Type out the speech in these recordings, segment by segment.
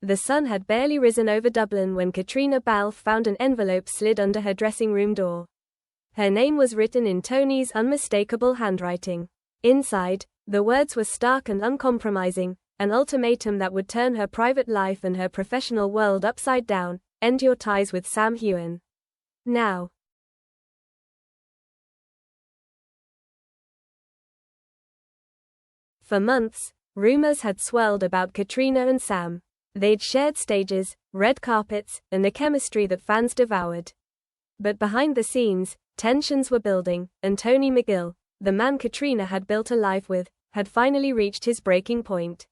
The sun had barely risen over Dublin when Caitriona Balfe found an envelope slid under her dressing room door. Her name was written in Tony's unmistakable handwriting. Inside, the words were stark and uncompromising, an ultimatum that would turn her private life and her professional world upside down. End your ties with Sam Heughan now. For months, rumors had swirled about Caitriona and Sam. They'd shared stages, red carpets, and a chemistry that fans devoured. But behind the scenes, tensions were building, and Tony McGill, the man Caitriona had built a life with, had finally reached his breaking point.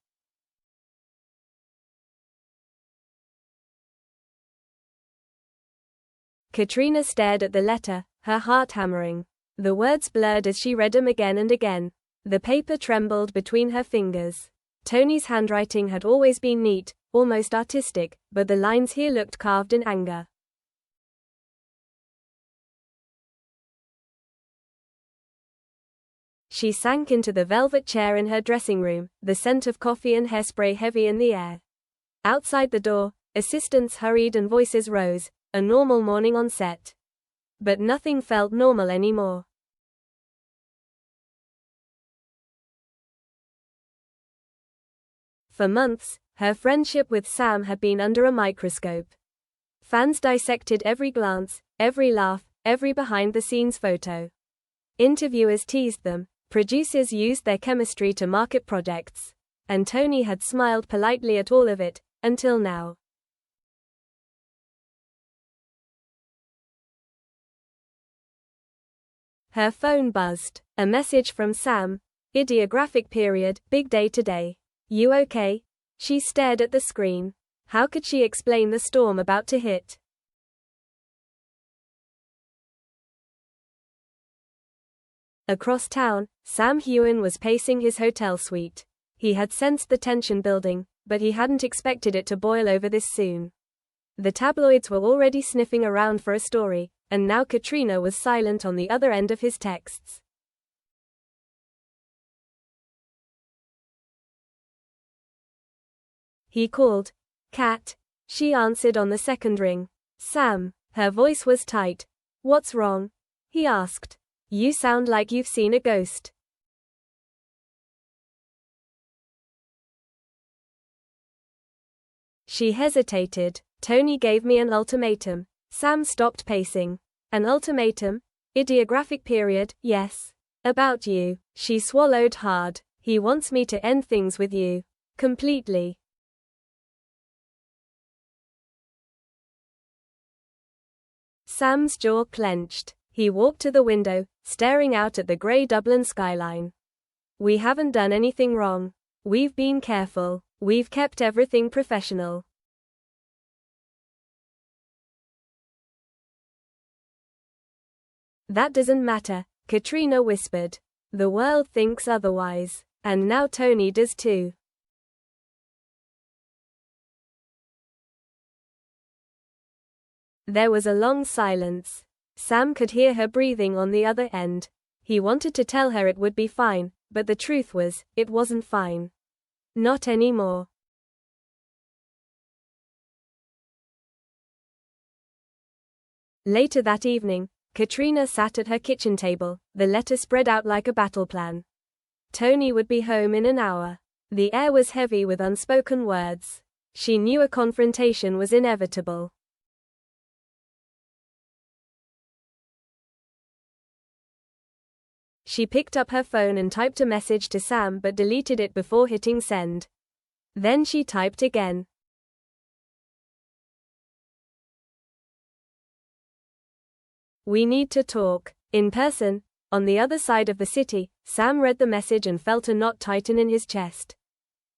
Caitriona stared at the letter, her heart hammering. The words blurred as she read them again and again. The paper trembled between her fingers. Tony's handwriting had always been neat, almost artistic, but the lines here looked carved in anger. She sank into the velvet chair in her dressing room, the scent of coffee and hairspray heavy in the air. Outside the door, assistants hurried and voices rose, a normal morning on set. But nothing felt normal anymore. For months, her friendship with Sam had been under a microscope. Fans dissected every glance, every laugh, every behind-the-scenes photo. Interviewers teased them, producers used their chemistry to market projects. And Tony had smiled politely at all of it, until now. Her phone buzzed. A message from Sam. Ideographic period, big day today. You okay? She stared at the screen. How could she explain the storm about to hit? Across town, Sam Heughan was pacing his hotel suite. He had sensed the tension building, but he hadn't expected it to boil over this soon. The tabloids were already sniffing around for a story, and now Caitriona was silent on the other end of his texts. He called. Cat. She answered on the second ring. Sam. Her voice was tight. What's wrong? He asked. You sound like you've seen a ghost. She hesitated. Tony gave me an ultimatum. Sam stopped pacing. An ultimatum? Ideographic period, yes. About you. She swallowed hard. He wants me to end things with you. Completely. Sam's jaw clenched. He walked to the window, staring out at the grey Dublin skyline. We haven't done anything wrong. We've been careful. We've kept everything professional. That doesn't matter, Caitriona whispered. The world thinks otherwise. And now Tony does too. There was a long silence. Sam could hear her breathing on the other end. He wanted to tell her it would be fine, but the truth was, it wasn't fine. Not anymore. Later that evening, Caitriona sat at her kitchen table, the letter spread out like a battle plan. Tony would be home in an hour. The air was heavy with unspoken words. She knew a confrontation was inevitable. She picked up her phone and typed a message to Sam but deleted it before hitting send. Then she typed again. We need to talk. In person, on the other side of the city. Sam read the message and felt a knot tighten in his chest.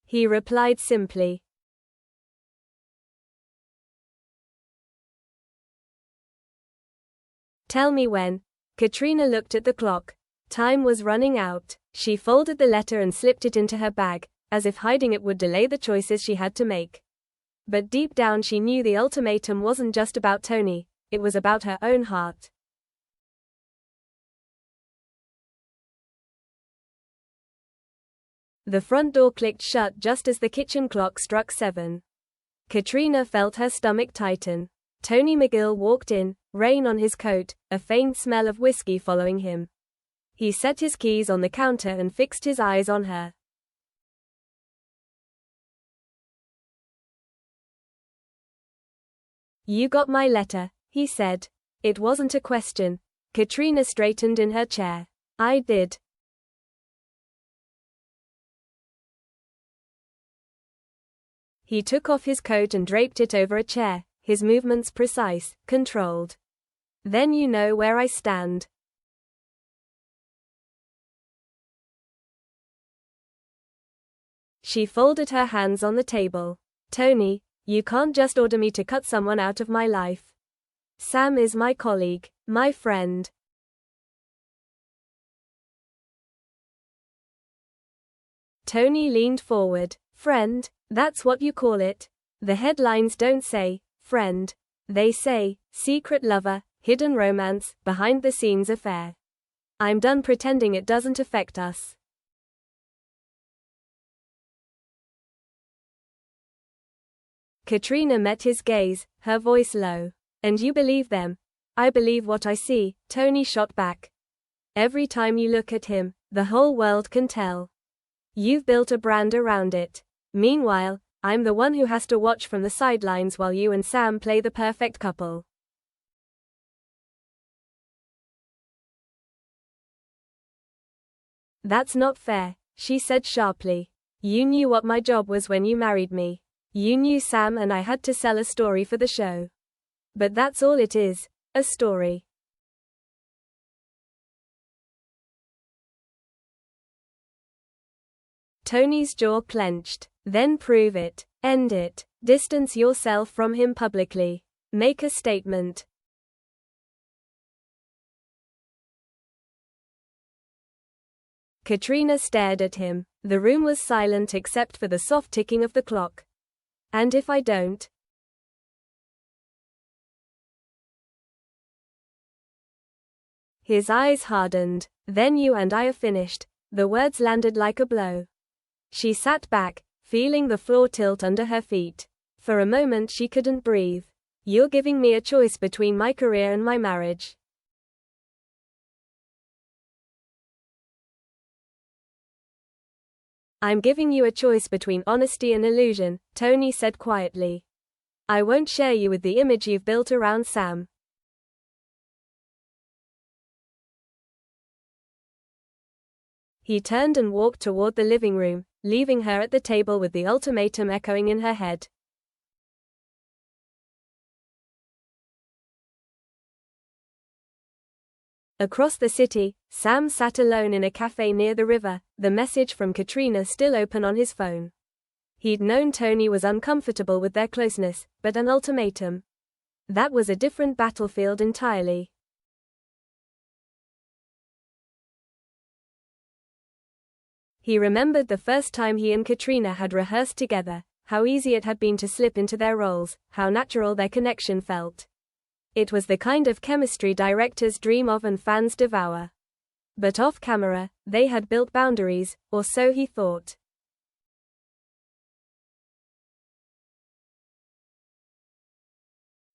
He replied simply. Tell me when. Caitriona looked at the clock. Time was running out. She folded the letter and slipped it into her bag, as if hiding it would delay the choices she had to make. But deep down she knew the ultimatum wasn't just about Tony, it was about her own heart. The front door clicked shut just as the kitchen clock struck 7. Caitriona felt her stomach tighten. Tony McGill walked in, rain on his coat, a faint smell of whiskey following him. He set his keys on the counter and fixed his eyes on her. "You got my letter," he said. It wasn't a question. Caitriona straightened in her chair. "I did." He took off his coat and draped it over a chair, his movements precise, controlled. "Then you know where I stand." She folded her hands on the table. "Tony, you can't just order me to cut someone out of my life. Sam is my colleague, my friend." Tony leaned forward. "Friend? That's what you call it? The headlines don't say friend. They say secret lover, hidden romance, behind-the-scenes affair. I'm done pretending it doesn't affect us." Caitriona met his gaze, her voice low. "And you believe them?" "I believe what I see," Tony shot back. "Every time you look at him, the whole world can tell. You've built a brand around it. Meanwhile, I'm the one who has to watch from the sidelines while you and Sam play the perfect couple." "That's not fair," she said sharply. "You knew what my job was when you married me. You knew Sam and I had to sell a story for the show. But that's all it is, a story." Tony's jaw clenched. "Then prove it. End it. Distance yourself from him publicly. Make a statement." Caitriona stared at him. The room was silent except for the soft ticking of the clock. "And if I don't?" His eyes hardened. "Then you and I are finished." The words landed like a blow. She sat back, feeling the floor tilt under her feet. For a moment she couldn't breathe. "You're giving me a choice between my career and my marriage." "I'm giving you a choice between honesty and illusion," Tony said quietly. "I won't share you with the image you've built around Sam." He turned and walked toward the living room, leaving her at the table with the ultimatum echoing in her head. Across the city, Sam sat alone in a cafe near the river, the message from Caitriona still open on his phone. He'd known Tony was uncomfortable with their closeness, but an ultimatum. That was a different battlefield entirely. He remembered the first time he and Caitriona had rehearsed together, how easy it had been to slip into their roles, how natural their connection felt. It was the kind of chemistry directors dream of and fans devour. But off camera, they had built boundaries, or so he thought.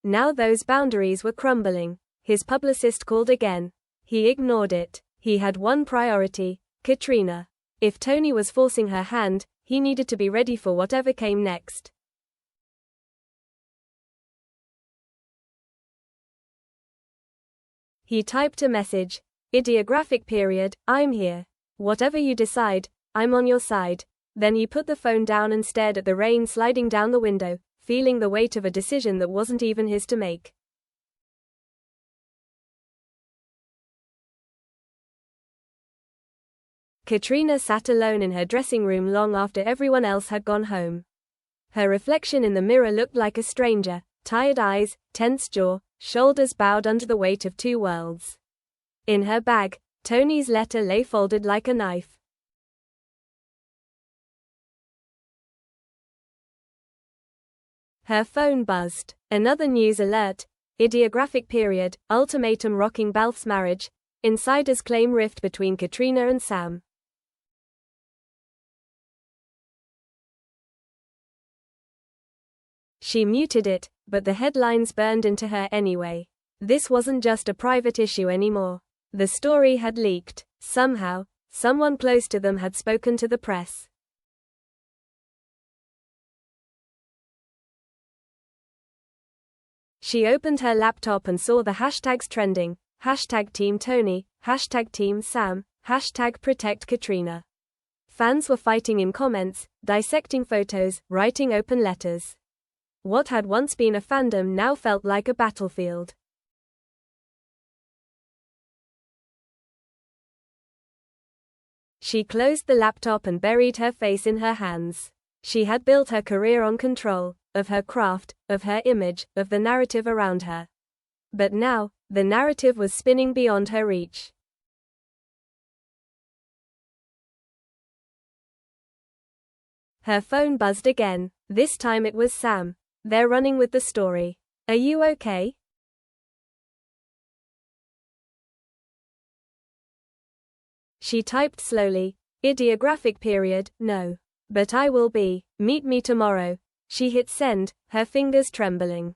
Now those boundaries were crumbling. His publicist called again. He ignored it. He had one priority, Caitriona. If Tony was forcing her hand, he needed to be ready for whatever came next. He typed a message. Ideographic period, "I'm here. Whatever you decide, I'm on your side." Then he put the phone down and stared at the rain sliding down the window, feeling the weight of a decision that wasn't even his to make. Caitriona sat alone in her dressing room long after everyone else had gone home. Her reflection in the mirror looked like a stranger, tired eyes, tense jaw, shoulders bowed under the weight of two worlds. In her bag, Tony's letter lay folded like a knife. Her phone buzzed. Another news alert. Ideographic period, ultimatum rocking Balfe's marriage. Insiders claim rift between Caitriona and Sam. She muted it, but the headlines burned into her anyway. This wasn't just a private issue anymore. The story had leaked. Somehow, someone close to them had spoken to the press. She opened her laptop and saw the hashtags trending. Hashtag Team Tony, hashtag Team Sam, hashtag Protect Caitriona. Fans were fighting in comments, dissecting photos, writing open letters. What had once been a fandom now felt like a battlefield. She closed the laptop and buried her face in her hands. She had built her career on control, of her craft, of her image, of the narrative around her. But now, the narrative was spinning beyond her reach. Her phone buzzed again. This time it was Sam. They're running with the story. Are you okay? She typed slowly. Ideographic period, no. But I will be. Meet me tomorrow. She hit send, her fingers trembling.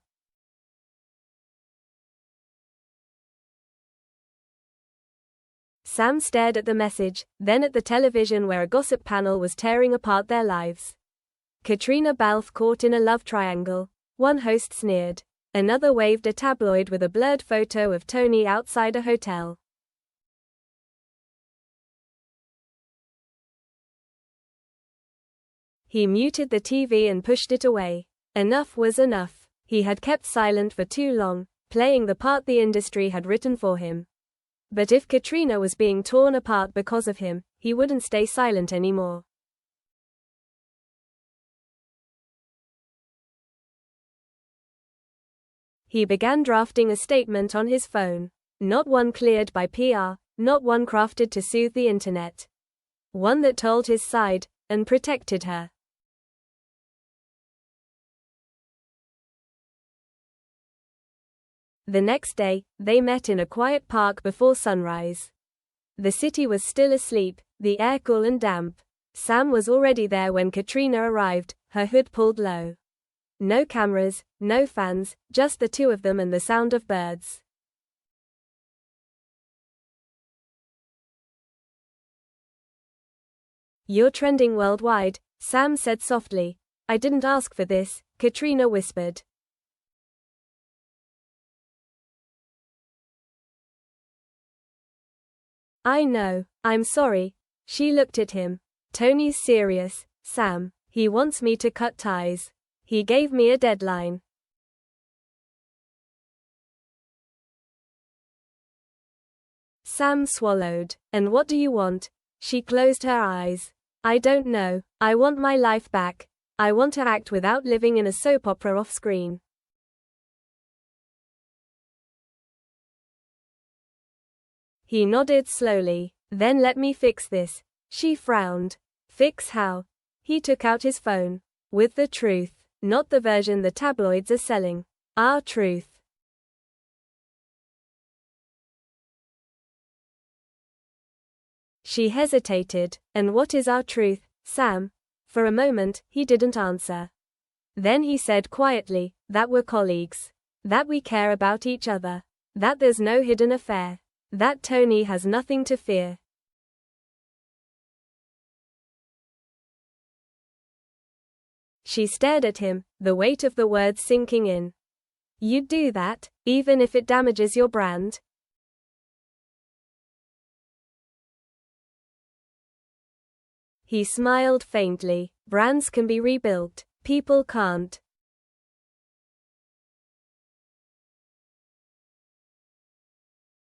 Sam stared at the message, then at the television where a gossip panel was tearing apart their lives. Caitriona Balfe caught in a love triangle. One host sneered. Another waved a tabloid with a blurred photo of Tony outside a hotel. He muted the TV and pushed it away. Enough was enough. He had kept silent for too long, playing the part the industry had written for him. But if Caitriona was being torn apart because of him, he wouldn't stay silent anymore. He began drafting a statement on his phone. Not one cleared by PR, not one crafted to soothe the internet. One that told his side, and protected her. The next day, they met in a quiet park before sunrise. The city was still asleep, the air cool and damp. Sam was already there when Caitriona arrived, her hood pulled low. No cameras, no fans, just the two of them and the sound of birds. You're trending worldwide, Sam said softly. I didn't ask for this, Caitriona whispered. I know, I'm sorry. She looked at him. Tony's serious, Sam. He wants me to cut ties. He gave me a deadline. Sam swallowed. And what do you want? She closed her eyes. I don't know. I want my life back. I want to act without living in a soap opera off-screen. He nodded slowly. Then let me fix this. She frowned. Fix how? He took out his phone. With the truth. Not the version the tabloids are selling. Our truth. She hesitated. And what is our truth, Sam? For a moment, he didn't answer. Then he said quietly, that we're colleagues. That we care about each other. That there's no hidden affair. That Tony has nothing to fear. She stared at him, the weight of the words sinking in. You'd do that, even if it damages your brand? He smiled faintly. Brands can be rebuilt. People can't.